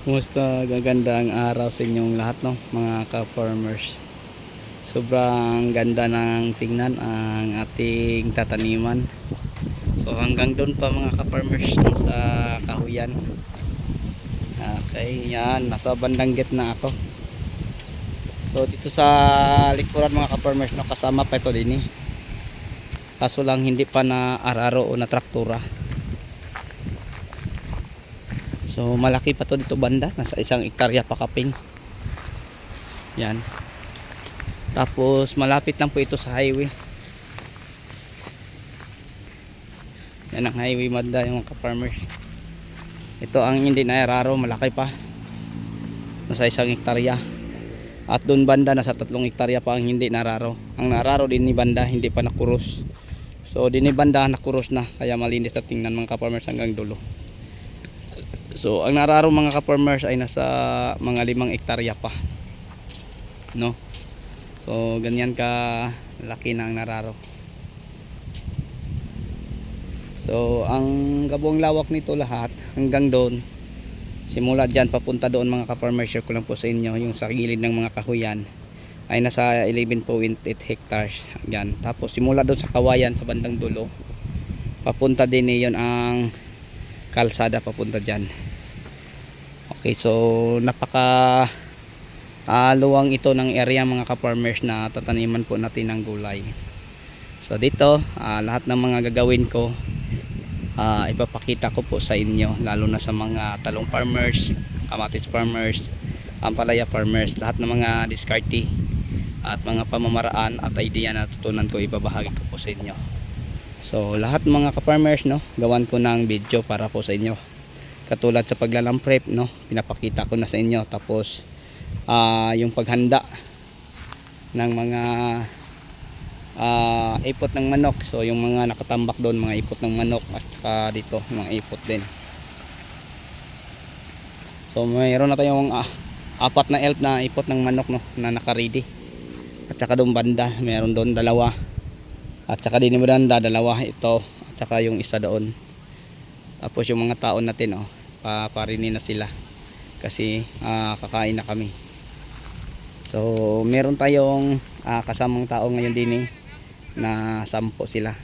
Kumusta, gaganda ang araw sa inyong lahat, no, mga ka-farmers. Sobrang ganda ng tingnan ang ating tataniman. So hanggang doon pa mga ka-farmers, no, sa kahuyan. Okay, yan, nasa bandang gitna ako. So dito sa likuran mga ka-farmers, no, kasama pa ito din eh. Kaso lang hindi pa na araro o na traktura. So malaki pa to dito banda, nasa 1 hektarya pa kaping. Yan. Tapos malapit lang po ito sa highway. Yan ang highway banda yung mga farmers. Ito ang hindi na araro, malaki pa. Nasa 1 hektarya. At doon banda nasa 3 hektarya pa ang hindi nararo. Ang nararo din ni banda hindi pa nakuros. So din ni banda nakuros na, kaya malinis na tingnan mga farmers hanggang dulo. So ang nararo mga ka-farmers ay nasa mga 5 hektarya pa, no? So ganyan ka laki na ang nararo. So ang gabuong lawak nito lahat hanggang doon, simula dyan papunta doon mga ka-farmers, share ko lang po sa inyo yung sa gilid ng mga kahuyan ay nasa 11.8 hectares yan. Tapos simula doon sa kawayan sa bandang dulo papunta din yon ang kalsada papunta dyan. Okay, so napaka luwang ito ng area mga ka-farmers na tataniman po natin ng gulay. So dito lahat ng mga gagawin ko ipapakita ko po sa inyo, lalo na sa mga talong farmers, kamatis farmers, ampalaya farmers, lahat ng mga diskarte at mga pamamaraan at idea na tutunan ko ibabahagi ko po sa inyo. So lahat mga ka-farmers, no, gawan ko ng video para po sa inyo. Katulad sa paglalamprep, no, pinapakita ko na sa inyo. Tapos yung paghanda ng mga ipot ng manok. So yung mga nakatambak doon, mga ipot ng manok, at saka dito mga ipot din. So mayroon na tayong 4 na elf na ipot ng manok, no, na naka-ready. At saka doon banda mayroon doon 2. At saka din banda 2 ito, at saka yung isa doon. Tapos yung mga taon natin, paparinin na sila kasi kakain na kami. So meron tayong kasamang tao ngayon din na 10 sila.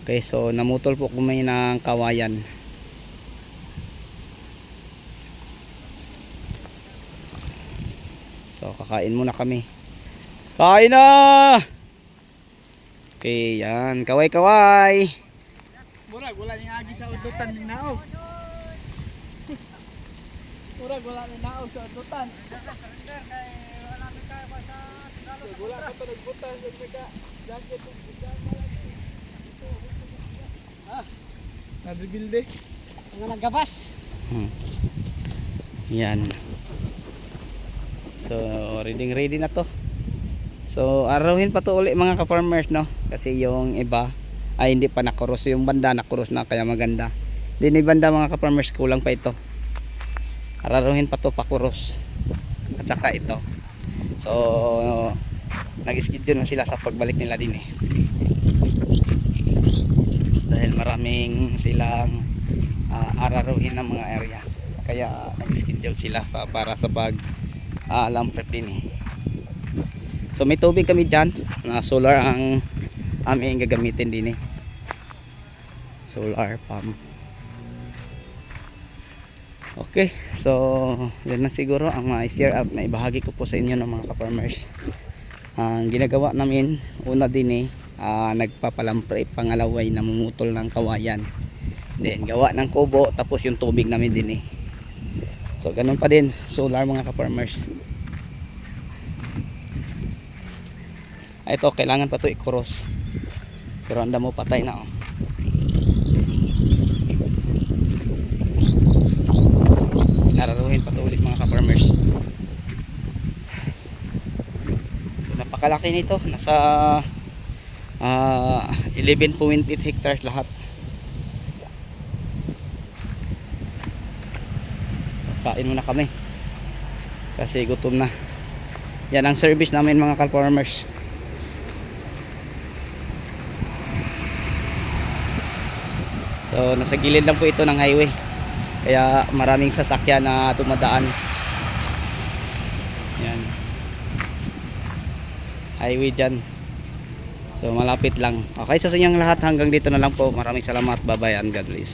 Okay, so namutol po kami ng kawayan. So kakain muna kami. Kain na! Okay, yan. Kaway-kaway. Murag wala ning agi sa udutan ning naog. Murag wala ning naog sa udutan. Wala mi kay sa wala ka to nagbutan sa mega jacket nadribilde nga nagabas. Yan. So ready na to. So arawin pa to uli mga ka-farmers, no, kasi yung iba ay hindi pa nakuros. Yung banda nakuros na, kaya maganda. Din yung banda mga ka-farmers kulang pa ito. Araruhin pa to pakuros. At saka ito. So nag-schedule na sila sa pagbalik nila din dahil maraming silang araruhin ng mga area, kaya nag-schedule sila para sa pag lamprep din So may tubig kami dyan na solar ang aming gagamitin din solar pump. Okay, so yan na siguro ang ma-share at maibahagi ko po sa inyo ng mga ka-farmers. Ang ginagawa namin una din nagpapalamprep, pangalawa ay namumutol ng kawayan, then gawa ng kubo, tapos yung tubig namin din so ganun pa din solar mga ka-farmers. Ito kailangan pa to i-cross, pero anda mo patay na nararuhin pa to ulit mga ka-farmers. So, napakalaki nito, nasa 11.8 hectares lahat. Kain muna kami kasi gutom na. Yan ang service namin mga ka-farmers. So nasa gilid lang po ito ng highway. Kaya maraming sasakyan na tumadaan. Yan. Highway dyan. So malapit lang. Okay, so sa inyong lahat hanggang dito na lang po. Maraming salamat. Bye bye and God bless.